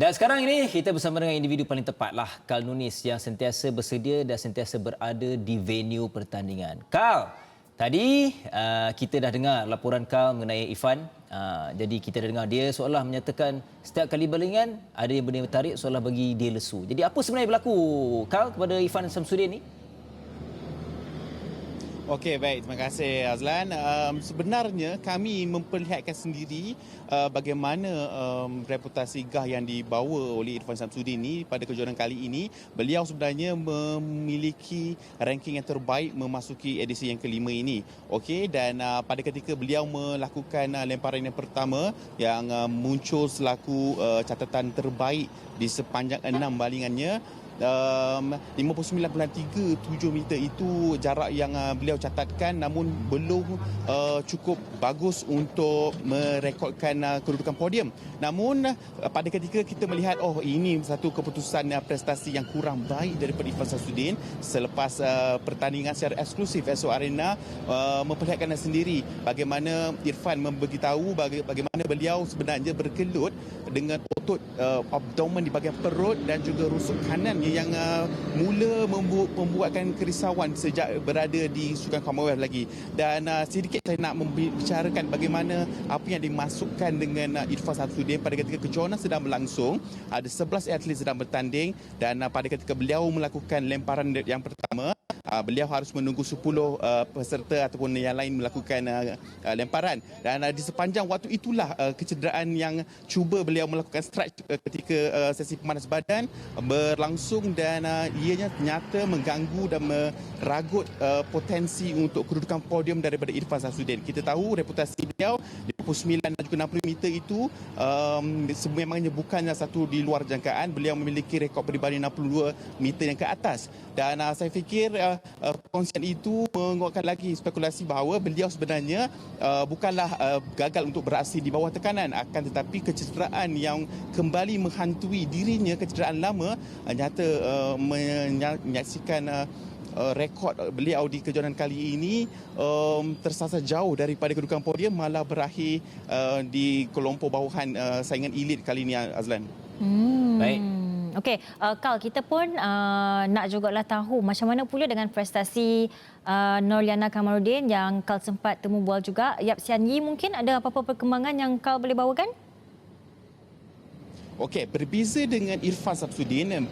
Dan sekarang ini kita bersama dengan individu paling tepatlah, Kal Nunis yang sentiasa bersedia dan sentiasa berada di venue pertandingan. Kal, tadi kita dah dengar laporan Kal mengenai Irfan. Jadi kita dah dengar dia seolah menyatakan setiap kali berlainan ada yang benda tarik seolah bagi dia lesu. Jadi apa sebenarnya berlaku Kal kepada Irfan Samsudin ni? Okey, baik. Terima kasih, Azlan. Sebenarnya kami memperlihatkan sendiri bagaimana reputasi gah yang dibawa oleh Irfan Samsudin ini pada kejuaraan kali ini. Beliau sebenarnya memiliki ranking yang terbaik memasuki edisi yang kelima ini. Okey, dan pada ketika beliau melakukan lemparan yang pertama yang muncul selaku catatan terbaik di sepanjang 6 balingannya, 59.37 meter itu jarak yang beliau catatkan, namun belum cukup bagus untuk merekodkan kedudukan podium. Namun pada ketika kita melihat ini satu keputusan prestasi yang kurang baik daripada Irfan Samsudin selepas pertandingan secara eksklusif Esso Arena memperlihatkan sendiri bagaimana Irfan memberitahu bagaimana beliau sebenarnya bergelut dengan otot abdomen di bahagian perut dan juga rusuk kanan yang mula membuatkan kerisauan sejak berada di Sukan Commonwealth lagi. Dan sedikit saya nak membicarakan bagaimana apa yang dimasukkan dengan Irfan Samsudin pada ketika kejohanan sedang berlangsung. Ada 11 atlet sedang bertanding dan pada ketika beliau melakukan lemparan yang pertama, beliau harus menunggu 10 peserta ataupun yang lain melakukan lemparan. Dan di sepanjang waktu itulah kecederaan yang cuba beliau melakukan stretch ketika sesi pemanas badan berlangsung dan ianya nyata mengganggu dan meragut potensi untuk kedudukan podium daripada Irfan Samsudin. Kita tahu reputasi beliau di 59 dan juga 60 meter itu memangnya bukannya satu di luar jangkaan. Beliau memiliki rekod peribadi 62 meter yang ke atas. Dan saya fikir perkongsian itu menguatkan lagi spekulasi bahawa beliau sebenarnya bukanlah gagal untuk beraksi di bawah tekanan, akan tetapi kecederaan yang kembali menghantui dirinya, kecederaan lama, nyata menyaksikan rekod beliau di kejuaraan kali ini tersasar jauh daripada kedudukan podium, malah berakhir di kelompok bawahan saingan elit kali ini, Azlan. Baik. Okey, Kal, kita pun nak jugalah tahu macam mana pula dengan prestasi Norliana Kamarudin yang Kal sempat temu bual juga. Yap Sian Yi, mungkin ada apa-apa perkembangan yang Kal boleh bawakan? Okey, berbeza dengan Irfan Samsudin,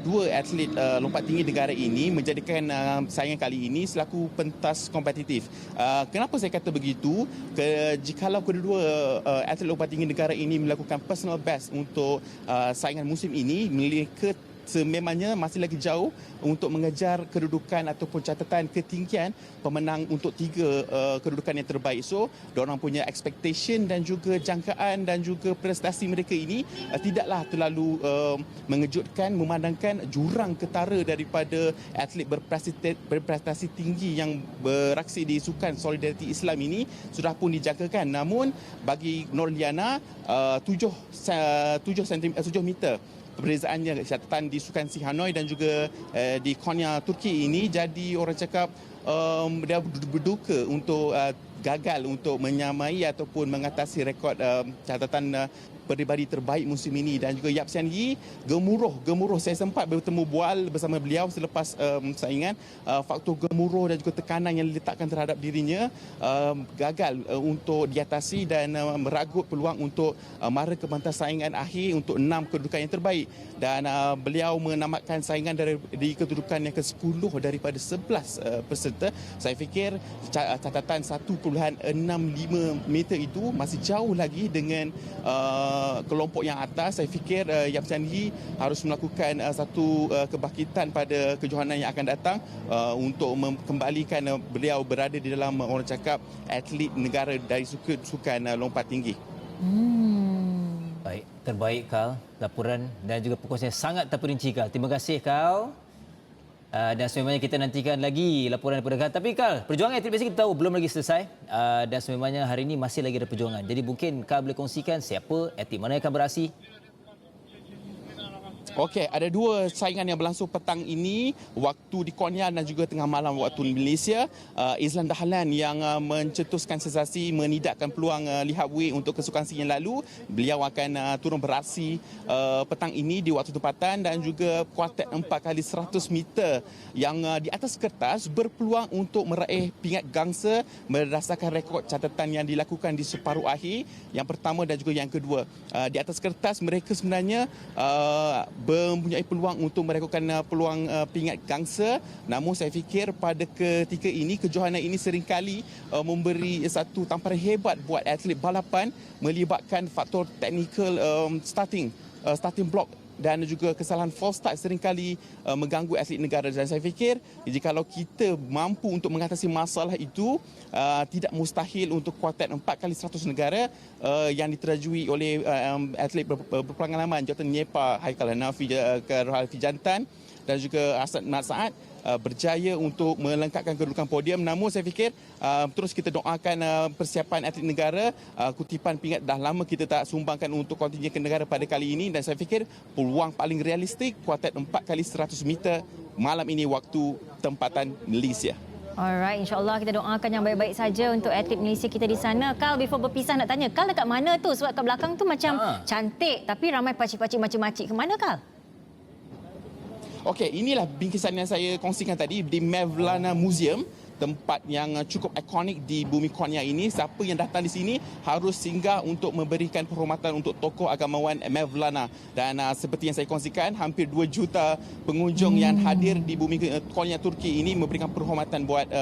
dua atlet lompat tinggi negara ini menjadikan saingan kali ini selaku pentas kompetitif. Kenapa saya kata begitu? Jikalau kedua atlet lompat tinggi negara ini melakukan personal best untuk saingan musim ini, mereka sememangnya masih lagi jauh untuk mengejar kedudukan ataupun catatan ketinggian pemenang untuk 3 kedudukan yang terbaik. So, diorang punya expectation dan juga jangkaan dan juga prestasi mereka ini tidaklah terlalu mengejutkan, memandangkan jurang ketara daripada atlet berprestasi tinggi yang beraksi di Sukan Solidariti Islam ini sudah pun dijangkakan. Namun bagi Norliana 7 meter perbezaannya catatan di Sukan Si Hanoi dan juga di Konya Turki ini, jadi orang cakap dia berduka untuk gagal untuk menyamai ataupun mengatasi rekod catatan peribadi terbaik musim ini. Dan juga Yap Sian Yi gemuruh. Saya sempat bertemu bual bersama beliau selepas saingan. Faktor gemuruh dan juga tekanan yang diletakkan terhadap dirinya gagal untuk diatasi dan meragut peluang untuk mara ke pentas saingan akhir untuk 6 kedudukan yang terbaik. Dan beliau menamatkan saingan di kedudukan yang ke-10 daripada 11 peserta. Saya fikir catatan 1.65 meter itu masih jauh lagi dengan kelompok yang atas. Saya fikir Yap Sian Yi harus melakukan satu kebangkitan pada kejohanan yang akan datang untuk mengembalikan beliau berada di dalam orang cakap atlet negara dari sukan lompat tinggi. Baik, terbaik Kal, laporan dan juga perkongsian sangat terperinci Kal. Terima kasih Kal. Dan sememangnya kita nantikan lagi laporan daripada Kal. Tapi Kal, perjuangan atlet biasa kita tahu belum lagi selesai. Dan sememangnya hari ini masih lagi ada perjuangan. Jadi mungkin Kal boleh kongsikan siapa atlet mana yang akan beraksi? Okey, ada dua saingan yang berlangsung petang ini, waktu di Konya dan juga tengah malam waktu di Malaysia. Izlan Dahlan yang mencetuskan sensasi menidakkan peluang Lee Hap Wei untuk kesukan yang lalu. Beliau akan turun beraksi petang ini di waktu tempatan, dan juga kuartet 4 kali 100 meter yang di atas kertas berpeluang untuk meraih pingat gangsa berdasarkan rekod catatan yang dilakukan di separuh akhir yang pertama dan juga yang kedua. Di atas kertas mereka sebenarnya mempunyai peluang untuk merekodkan peluang pingat gangsa, namun saya fikir pada ketika ini kejohanan ini seringkali memberi satu tamparan hebat buat atlet balapan melibatkan faktor teknikal starting block dan juga kesalahan false start seringkali mengganggu atlet negara. Dan saya fikir jikalau kita mampu untuk mengatasi masalah itu, tidak mustahil untuk kuartet 4 kali 100 negara yang diterajui oleh atlet berpengalaman Jawatan Nyepa Haikal Hanafi, Rohal Fijantan dan juga Asad Mat Saad berjaya untuk melengkapkan kedudukan podium. Namun saya fikir terus kita doakan persiapan atlet negara. Kutipan pingat dah lama kita tak sumbangkan untuk kontingen ke negara pada kali ini, dan saya fikir peluang paling realistik kuartet 4 kali 100 meter malam ini waktu tempatan Malaysia. Alright, insyaAllah kita doakan yang baik-baik saja untuk atlet Malaysia kita di sana. Kal, before berpisah nak tanya, Kal dekat mana tu? Sebab kat belakang tu macam cantik tapi ramai pakcik-pakcik macam-macik. Ke mana, Kal? Okey, inilah bingkisan yang saya kongsikan tadi di Mevlana Museum, tempat yang cukup ikonik di bumi Konya ini. Siapa yang datang di sini harus singgah untuk memberikan penghormatan untuk tokoh agamawan Mevlana. Dan seperti yang saya kongsikan, hampir 2 juta pengunjung yang hadir di bumi Konya Turki ini memberikan penghormatan buat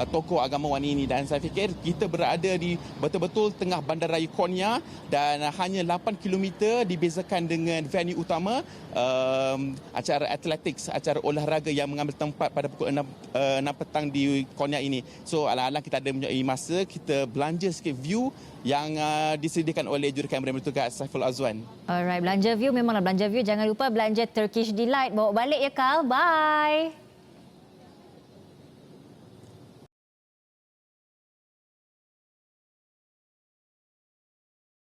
tokoh agamawan ini. Dan saya fikir kita berada di betul-betul tengah bandaraya Konya, dan hanya 8 km dibezakan dengan venue utama acara athletics, acara olahraga yang mengambil tempat pada pukul 6 petang di Konya ini. So alang-alang kita ada mempunyai masa, kita belanja sikit view yang disediakan oleh jurukamera bertugas Saiful Azwan. Alright, belanja view memanglah belanja view. Jangan lupa belanja Turkish Delight. Bawa balik ya, Kal. Bye.